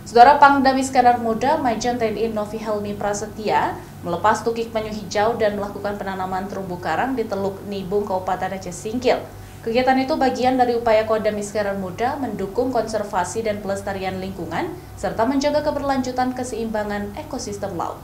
Saudara Pangdam Iskandar Muda, Majen TNI Novi Helmi Prasetya melepas tukik penyu hijau dan melakukan penanaman terumbu karang di Teluk Nibung, Kabupaten Aceh Singkil. Kegiatan itu bagian dari upaya Kodam Iskandar Muda mendukung konservasi dan pelestarian lingkungan serta menjaga keberlanjutan keseimbangan ekosistem laut.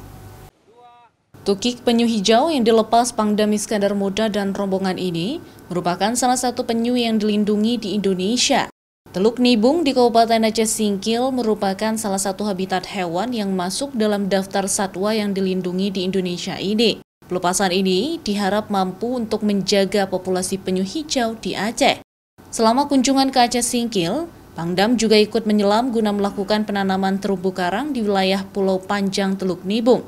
Tukik penyu hijau yang dilepas Pangdam Iskandar Muda dan rombongan ini merupakan salah satu penyu yang dilindungi di Indonesia. Teluk Nibung di Kabupaten Aceh Singkil merupakan salah satu habitat hewan yang masuk dalam daftar satwa yang dilindungi di Indonesia ini. Pelepasan ini diharap mampu untuk menjaga populasi penyu hijau di Aceh. Selama kunjungan ke Aceh Singkil, Pangdam juga ikut menyelam guna melakukan penanaman terumbu karang di wilayah Pulau Panjang Teluk Nibung.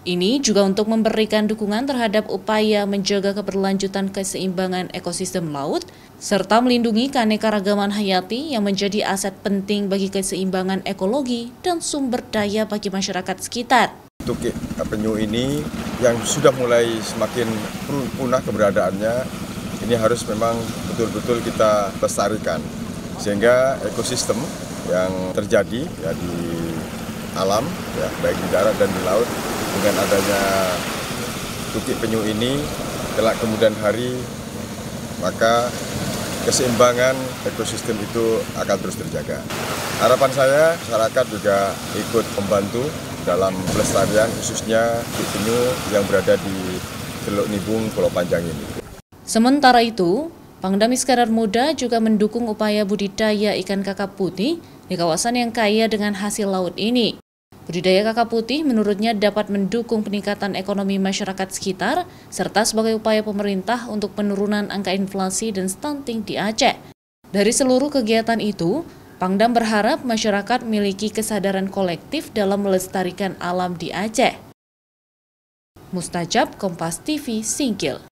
Ini juga untuk memberikan dukungan terhadap upaya menjaga keberlanjutan keseimbangan ekosistem laut, serta melindungi keanekaragaman hayati yang menjadi aset penting bagi keseimbangan ekologi dan sumber daya bagi masyarakat sekitar. Tukik penyu ini yang sudah mulai semakin punah keberadaannya, ini harus memang betul-betul kita lestarikan. Sehingga ekosistem yang terjadi ya, di alam, ya, baik di darat dan di laut, dengan adanya tukik penyu ini, kelak kemudian hari, maka keseimbangan ekosistem itu akan terus terjaga. Harapan saya, masyarakat juga ikut membantu dalam pelestarian khususnya tukik penyu yang berada di Teluk Nibung, Pulau Panjang ini. Sementara itu, Pangdam Iskandar Muda juga mendukung upaya budidaya ikan kakap putih di kawasan yang kaya dengan hasil laut ini. Budidaya kakap putih menurutnya dapat mendukung peningkatan ekonomi masyarakat sekitar, serta sebagai upaya pemerintah untuk penurunan angka inflasi dan stunting di Aceh. Dari seluruh kegiatan itu, Pangdam berharap masyarakat memiliki kesadaran kolektif dalam melestarikan alam di Aceh. Mustajab, Kompas TV, Singkil.